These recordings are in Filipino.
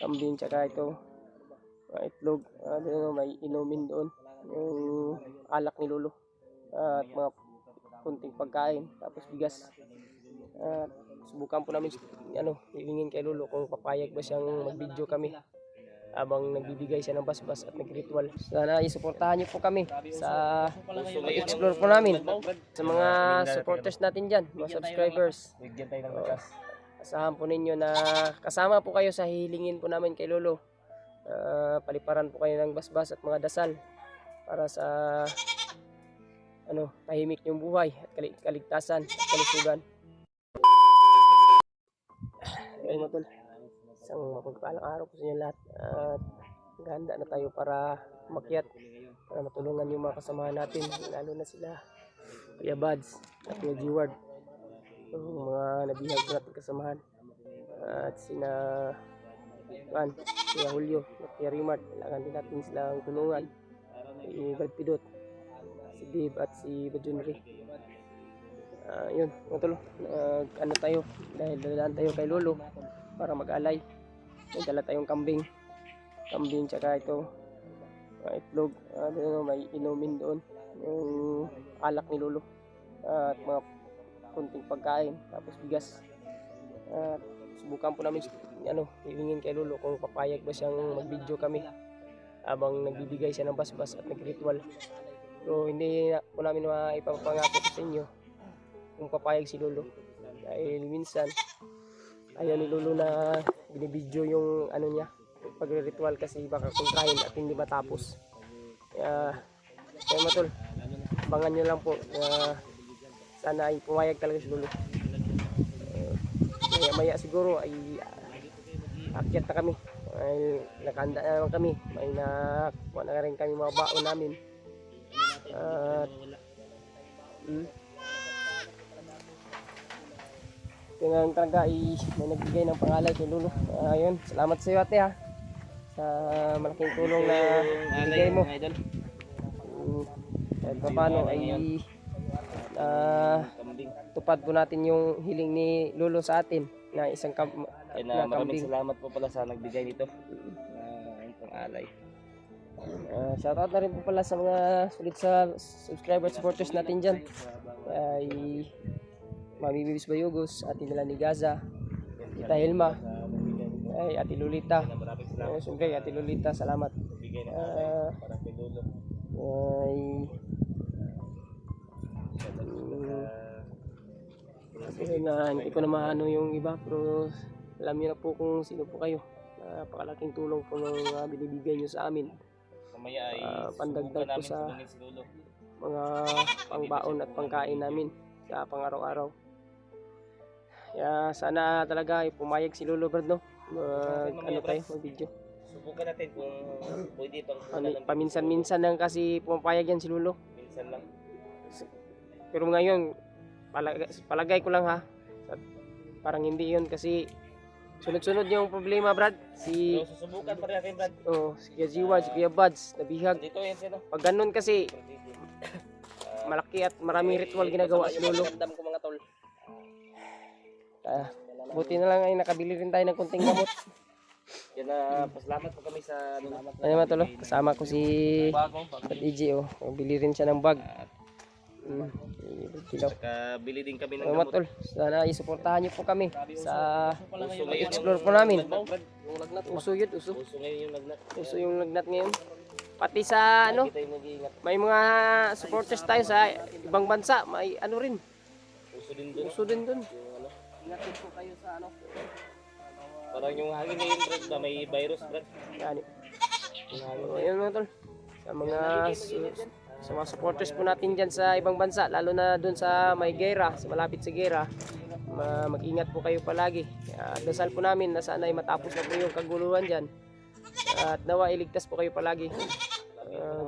kambing, tsaka ito, itlog. Doon may inumin doon, yung alak ni Lolo, at mga kunting pagkain, tapos bigas. At subukan po namin hihingin kay Lolo kung papayag ba siyang mag-video kami habang nagbibigay siya ng basbas at nag-ritual. Sana isuportahan niyo po kami sa pag-explore po namin, sa mga supporters natin dyan, mga subscribers. Asahan po ninyo na kasama po kayo sa hihilingin po namin kay Lolo. Paliparan po kayo ng basbas at mga dasal para sa tahimik yung buhay at kaligtasan at kalusugan. Ayun mga tol, isang mapagpalang araw po sa inyo lahat, at ganda na tayo para makyat, para matulungan yung mga kasamahan natin, lalo na sila Kuya Buds at Kuya G-Ward, yung mga nabihag natin kasamahan, at sina Kuya Julio at Kuya Rimart. Kailangan din natin silang tulungan, si Brad Pidot, si Dave at si Bajunri. Yun mga tol, tayo, dahil dalaan tayo kay Lolo para mag-alay. May dala tayong kambing, tsaka ito, itlog. Doon may inumin doon, yung alak ni Lolo, at mga kunting pagkain, tapos bigas. Subukan po namin hihingin kay Lolo kung papayag ba siyang mag-video kami habang nagbibigay siya ng basbas at nag-ritual. So hindi po namin maipapangako sa inyo kung papayag si Lolo, dahil minsan ayaw ni Lolo na binibidyo yung niya, pagre-ritual, kasi baka kontrahin at hindi matapos. Kaya matol, abangan nyo lang po, sana ay pumayag talaga si Lolo. Maya siguro ay akyat na kami, ay nakahanda na naman kami, may nakuha na rin kami mga baon namin. Kaya talaga ay may nagbigay ng pangalan kay Lolo. Ayun, salamat sa iyo ate ha, sa malaking tulong na bigay mo. Kahit paano ay tupad po natin yung hiling ni Lolo sa atin na isang maraming salamat po pala sa nagbigay nito ng pangalay. Shoutout na rin po pala sa mga sulit sa subscribers, supporters natin dyan, ay Mami Bibis Bayugos, Ate Melanie Gaza, Tita Hilma, ay Ate Lolita. Siyempre Ate Lolita, salamat. Hindi ko na maano yung iba, pero alam niyo na po kung sino po kayo. Napakalaking tulong po ng binibigay nyo sa amin. Pandagdag po sa mga pangbaon at pangkain namin sa pang-araw-araw. Kaya sana talaga ay pumayag si Lolo Brad, no? Mag-video. Subukan natin kung pwede pang paminsan-minsan lang kasi pumapayag yan si Lolo. Minsan lang. Pero ngayon, palagay ko lang ha, parang hindi yun kasi sunod-sunod yung problema, Brad. Pero susubukan pa rin natin, Brad. Si Kuya G-Ward, si Kuya Buds, nabihag. Dito yan sila. Pag ganun kasi, malaki at maraming ritual ginagawa si Lolo. Damdam ko mga tol. Buti na lang ay nakabili rin tayo ng kunting gamot. Yan pasalamat po kami sa Ano naman tol, kasama ko si DJ, bili rin siya ng bag. Saka bili din kami ng gamot. Tol, sana isuportahan niyo po kami sa explore po namin. Uso yun, uso. Uso yung lagnat ngayon. Pati sa may mga supporters tayo sa ibang bansa, may rin. Uso din dun. Ingatin po kayo sa parang yung hangin ngayon, Brad, na may virus, Brad. Yani. Ayun mga tol, sa mga supporters po natin dyan sa ibang bansa, lalo na dun sa may gera, sa malapit sa gera, mag-ingat po kayo palagi. Dasal po namin na sana ay matapos na po yung kaguluhan dyan, at nawa iligtas po kayo palagi.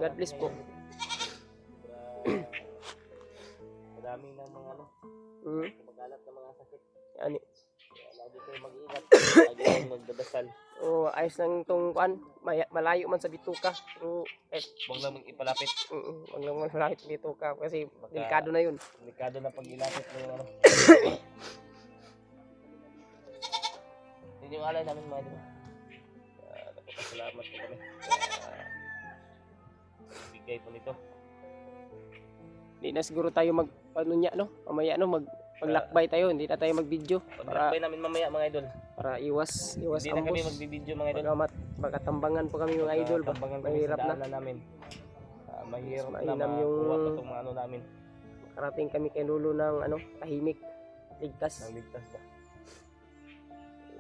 God bless po. Madaming ng mga kumagalat na mga sakit. Yani. Lagi kayo mag-iingat, lagi kayo magdadasal. Ayos lang itong malayo man sa bituka. Huwag lang ipalapit. Huwag lang malapit sa bituka kasi delikado na yun. Delikado na pag ilapit mo yung Yun yung alay namin mga salamat po kami sa bigay po nito. Hindi na siguro tayo ano niya, no? Mamaya maglakbay tayo, hindi na tayo mag-video Paglakbay namin mamaya mga idol. para iwas Hindi na kami ambos. magbibideo mga idol. Magkatambangan po kami mga idol ba. Tambangan kami Mahirap sa na. daanan namin. Mahirap na Mainam yung makuha pa itong ano namin. Karating kami kay Lolo ng tahimik, ligtas. Nang ligtas ba?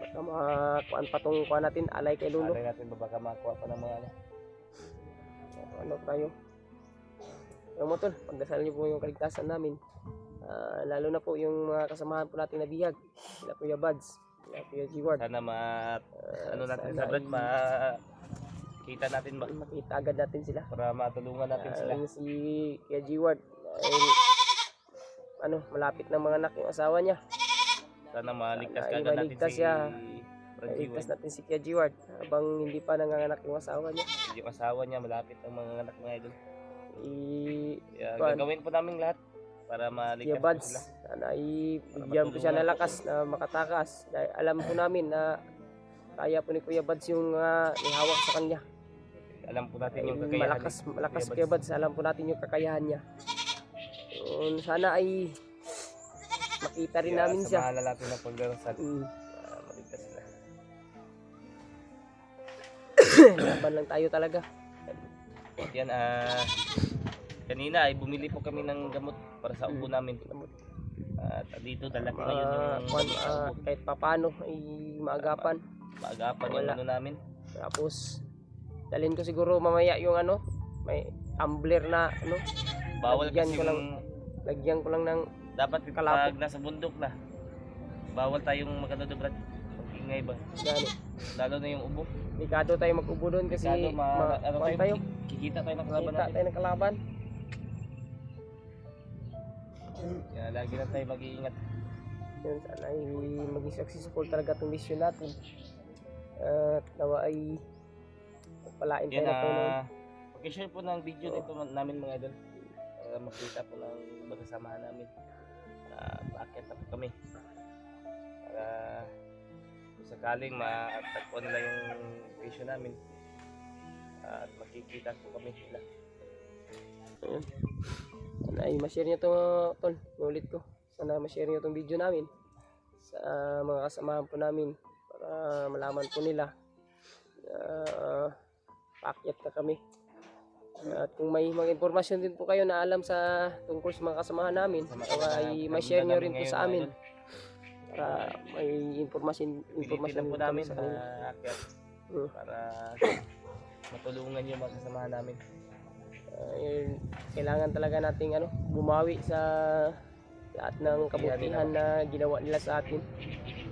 Baka makuan pa tong kuan natin, alay kay Lolo. Alay natin ba baka makuha pa ng mga ano. Ano tayo? Yung mo tol, pagdasal niyo po yung kaligtasan namin. Lalo na po yung mga kasamahan po natin na bihag. Sila Kuya Buds, sila Kuya G-Ward. Sana ano natin sana sa Brad, kita natin ba? Makita agad natin sila. Para matulungan natin sila. Yung si Kuya G-Ward, malapit ng mga anak yung asawa niya. Sana maligtas Sana ka agad natin maligtas si siya. Brad Ligtas G-Ward. natin si Kuya G-Ward habang hindi pa nanganganak yung asawa niya. Yung asawa niya malapit ang mga anak mga idol. Kaya Kuan. gagawin po namin lahat para Kuya maligtas po Buds, sila. sana ibigyan po siya ng lakas na makatakas. Dahil alam po namin na kaya po ni Kuya Buds yung ihawak sa kanya. Alam po natin yung kakayahan. Malakas Kuya Buds, alam po natin yung kakayahan niya. Sana ay makita rin namin siya. Samahan na natin ng pagdarasal. Maligtas sila. Laban lang tayo talaga. Yan, kanina ay bumili po kami ng gamot para sa ubo namin. At dito dala ko ngayon yung Kahit papano ay maagapan. maagapan yung Wala. ano namin. Tapos dalhin ko siguro mamaya yung may tumbler na Bawal Lagyan kasi ko lang. yung lagyan ko lang ng dapat kalapot. pag nasa bundok na. Bawal tayong magano do Brad. Ingay ba? gani. Lalo na yung ubo. Delikado tayo mag-ubo doon kasi Ano kuwan tayo. kikita tayo ng kalaban Kita natin. tayo ng kalaban. Kaya lagi na tayo mag-iingat. Yun, sana ay maging successful talaga itong mission natin. At nawa ay pagpalain tayo Yan, na tulong. pag-share po ng video nito namin mga idol. Para makita po ng magkasamahan namin. Bakit na po kami. Para kung sakaling matagpuan nila yung vision namin. At makikita po kami sila. Ayun. Sana ay ma-share nyo ito tol. Ulit ko. Sana ma-share nyo itong video namin sa mga kasamahan po namin para malaman po nila paakyat na kami. At kung may mga impormasyon din po kayo na alam sa tungkol sa mga kasamahan namin, ay ma-share nyo rin po sa amin para may impormasyon Pilitin po din namin kami sa kanila. akyat para matulungan yung mga kasamahan namin. Kailangan talaga nating bumawi sa lahat ng kabutihan na ginawa nila sa atin.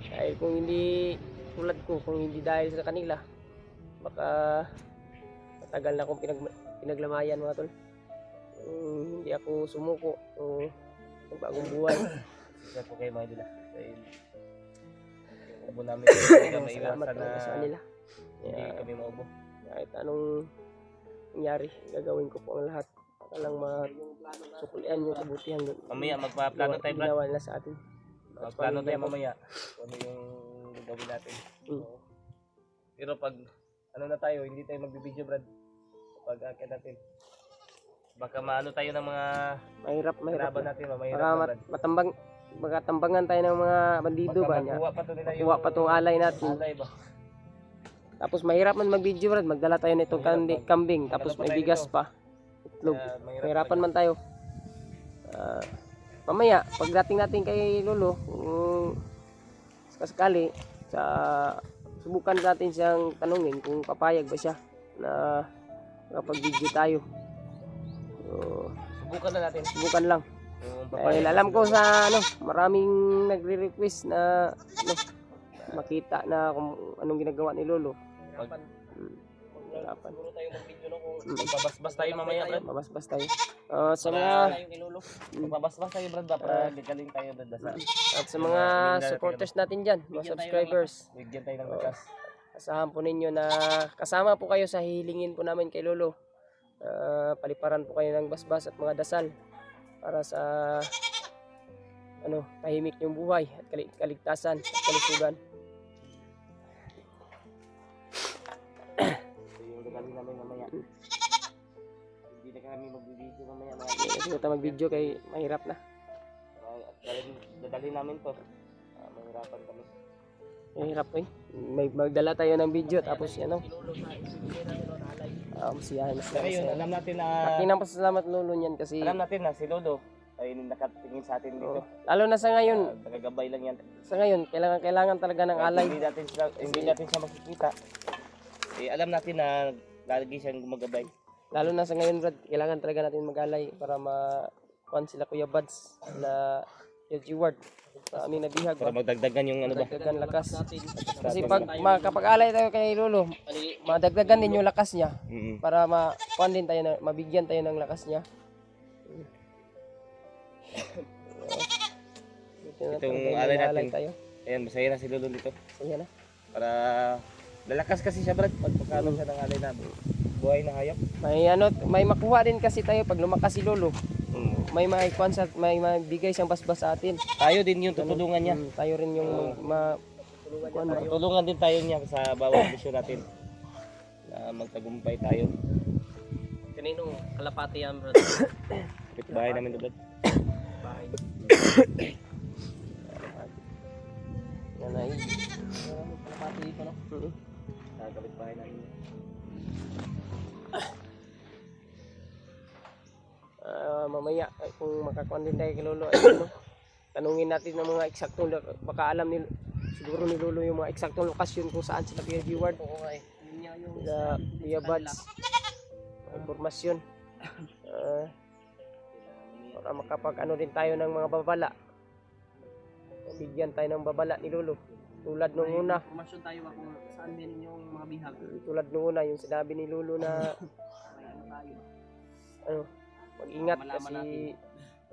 Dahil kung hindi tulad ko, kung hindi dahil sa kanila, baka matagal na akong pinaglamayan mga tol. Hindi ako sumuko ng bagong buhay. Isa po kayo mga idol. Dahil yung ubo namin Salamat maiwasan talaga na sa kanila. hindi kami maubo. Kahit anong nangyari, gagawin ko po ang lahat para lang masukulian yung kabutihan Mamaya magpaplano tayo Brad. ginawa nila sa atin. Magplano tayo mamaya kung ano yung gagawin natin. Pero pag na tayo, hindi tayo magbibideo Brad. Pag akyat natin. Baka maano tayo ng mga Mahirap kalaban na. natin, mahirap Para na Brad. magkatambangan tayo ng mga bandido ba niya. Makuha pa to nila Makuha pa tong alay natin. alay ba? Tapos mahirap man mag-video Brad, magdala tayo nitong kambing, tapos may bigas pa. Itlog. Kaya Mahirapan man tayo. Mamaya, pagdating natin kay Lolo, sakali, subukan natin siyang tanungin kung papayag ba siya na makapag-video tayo. Subukan na natin. Subukan lang. Yung Dahil alam ko sa maraming nagre-request na makita na kung anong ginagawa ni Lolo. Hirapan. Magbabasbas tayo mamaya Brad. Mabasbas tayo. Sa mga Magbabasbas tayo Brad ba? Para galing tayo Brad sa at sa mga supporters natin dyan, mga subscribers, bigyan tayo ng bigas. asahan po ninyo na kasama po kayo sa hihilingin po namin kay Lolo. Paliparan po kayo ng basbas at mga dasal para sa tahimik yung buhay at kaligtasan at kalusugan. dadalhin namin mamaya. Hindi na kami mag-video mamaya mga Hindi na siguro tayo mag-video kay mahirap na. dadalhin namin to. Mahirapan kami. Mahirap eh. May magdala tayo ng video tapos ano. Siyahan na Pero yun, siya. alam natin na Aking pasalamat lolo niyan kasi alam natin na si Lolo ay nakatingin sa atin dito. lalo na sa ngayon, Nagagabay lang yan. kailangan talaga ng alay. Hindi natin siya makikita. Alam natin na lagi siyang gumagabay. Lalo na sa ngayon, Brad, kailangan talaga natin mag-alay para ma-kuhan sila Kuya Buds na Yoji Ward sa aming nabihag. Para magdagdagan yung ano ba? Dagdagan lakas. Kasi pag makapag-alay tayo kay Lolo, madagdagan din yung lakas niya para ma-kuhan din tayo, mabigyan tayo ng lakas niya. Itong alay natin. Tayo. Ayan, masaya na si Lolo dito. Sige na. Para lalakas kasi siya, Brad, pag pagkanom siya ng alay natin. Buhay na hayop. May makuha din kasi tayo pag lumakas si Lolo. May mabigay siyang basbas sa atin. Tayo din yung tutulungan niya. Tayo rin yung Tutulungan din tayo niya sa bawat misyon natin. Na magtagumpay tayo. Kaninong kalapati yan, bro? Bahay namin doon. Bahay. Yan ay. Kalapati dito, no? Sa kapitbahay namin. Mamaya kung makakuan din tayo kay Lolo ay ano, tanungin natin ng mga eksaktong baka alam ni siguro ni Lolo yung mga eksaktong lokasyon kung saan sila Kuya G-Ward. Oo nga eh. Yun nga yung Kuya Buds. Informasyon. Para makapag ano din tayo ng mga babala. Bigyan tayo ng babala ni Lolo. Tulad nung una. Informasyon tayo kung saan din yung mga bihag. Tulad nung una yung sinabi ni Lolo na ano, mag-ingat kasi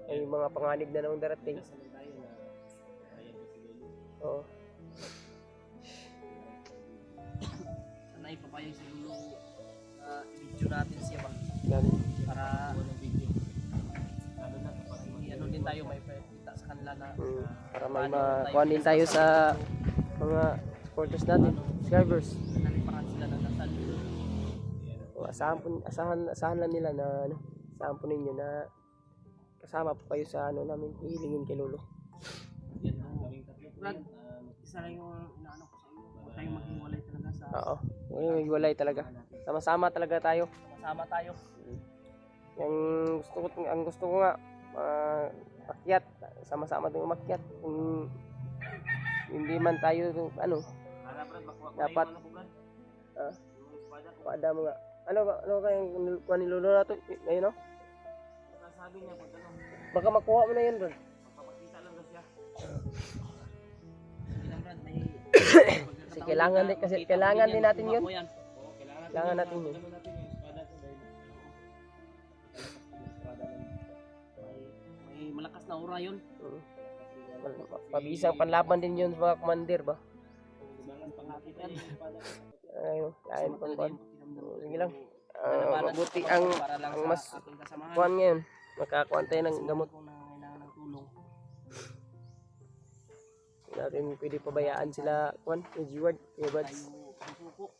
ay mga panganib na nang darating. Oo. Sana ipapayag si Lolo video natin siya ba? Yan. Para ano din tayo may kita sa kanila na Para may makuha din tayo sa mga supporters natin, subscribers. naliparan sila ng dasal. O, asahan lang nila na ano, asahan po ninyo na kasama po kayo sa ano namin hihilingin kay Lolo. Brad, isa lang yung inaano ko sa iyo. Huwag tayong maghiwalay talaga sa Oo. Hiwalay talaga. Sama-sama talaga tayo. sama tayo. Ang gusto ko nga akyat, sama-sama din umakyat. Kung hindi man tayo ano, dapat paada mo nga. Ano kayong kuha ni Lolo na to ngayon, no? Sabi niya pag ano, Baka makuha mo na yun, bro. papakita lang daw siya. Sige lang Brad, may Kasi kailangan din natin yun. yan. Kailangan natin yun. May malakas na aura yun. Pabisang panlaban din yun sa mga commander ba? Ayun, lain pang kuhan. Sige lang. Mabuti ang mas kuhan ngayon. Makakuhan tayo ng gamot. Kung nangangailangan ng tulong. Hindi natin pwede pabayaan sila kuhan. Kay G-Ward, kay Buds. Susuko.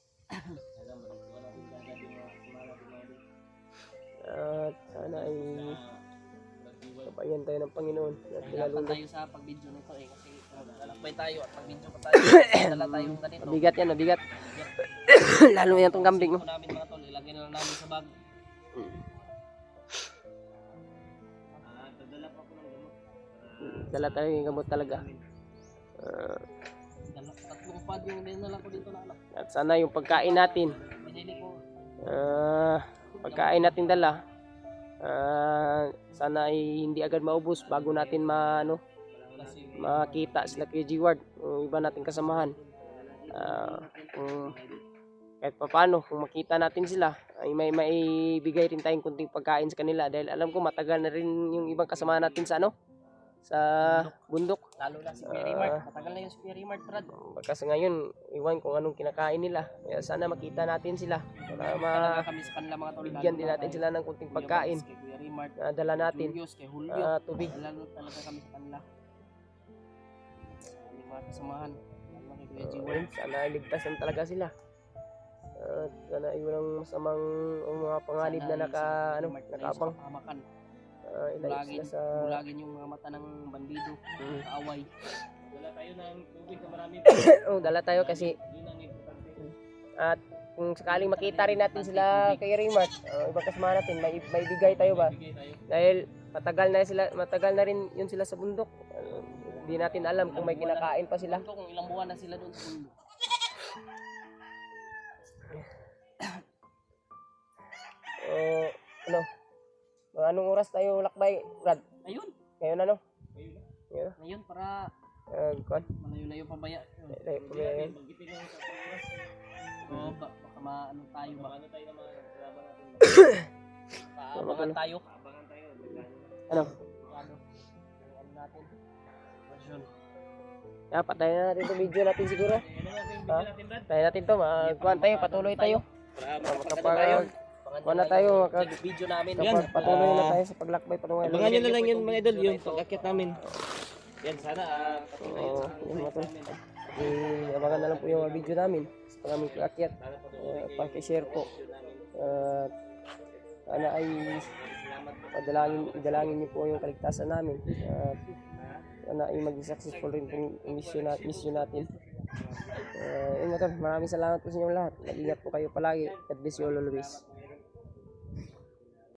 At sana ay kabayan tayo ng Panginoon. At Hirapan Lolo. tayo sa pag-video nito eh kasi lalakbay tayo at pag-video pa tayo. Dala tayong ganito. Mabigat yan, mabigat. Lalo yan itong kambing. Ito namin mga tol, ilagay na lang namin sa bag. Dadala pa ako ng gamot. Dala tayo yung gamot talaga. Tatlong pad yung dinala ko dito na anak. At sana yung pagkain natin. Binili ko. Pagkain natin dala. Sana ay hindi agad maubos bago natin makita sila kay G-Ward, yung iba nating kasamahan. Kung kahit paano kung makita natin sila ay may maibigay rin tayong kunting pagkain sa kanila dahil alam ko matagal na rin yung ibang kasama natin sa sa bundok. Lalo na si Pierre Mart. Matagal na yung si Pierre Mart, Brad. Kasi ngayon iwan kung anong kinakain nila. Kaya sana makita natin sila para Talaga kami sa kanila mga tol. bigyan din natin sila ng kunting pagkain Kay Pierre Mart, na dala natin. Julius, kay Julio. Tubig. Lalo talaga kami sa kanila. Aming mga kasamahan. Lalo kay Kuya G. Sana iligtas na talaga sila. At sana ay walang masamang mga panganib na nakaabang. Ilayo sila sa... Bulagin yung mga mata ng bandido, kaaway. Wala tayo ng tubig na marami. Oh, dala tayo kasi... Yun ang importante. At kung sakaling makita rin natin sila kay Raymart, ibang kasama natin, may bigay tayo ba? Bigay tayo. Dahil matagal na rin yun sila sa bundok. Hindi natin alam kung may kinakain pa sila. Kung ilang buwan na sila doon sa mundo. Ano? Mga anong oras tayo lakbay, Brad? Ayun, Ngayon ano? Ngayon. ngayon para Kuan. malayo-layo pa ba yan? Layo pa ba yan? Magitin lang sa oras. Oo, baka maano tayo ba? Ano tayo naman laban natin. Paabangan tayo. Abangan tayo. Ano? Ano natin? Version. Patayin na natin itong video natin siguro. Ano natin bigyan natin, Brad? Patayin natin to, magkuhan tayo, patuloy tayo. Kuhan na tayo, Next video namin. patuloy na tayo sa paglakbay patungo. Abangan nyo na lang yun mga idol, yung pag-akyat namin. Yan, sana Oo, yun mga tol. Abangan na lang po yung mga video namin sa aming pag-akyat. Paki-share po. At sana ay idalangin niyo po yung kaligtasan namin. At sana ay maging successful rin itong mission natin. Yun mga tol, maraming salamat po sa inyong lahat. Mag-ingat po kayo palagi. God bless you all always.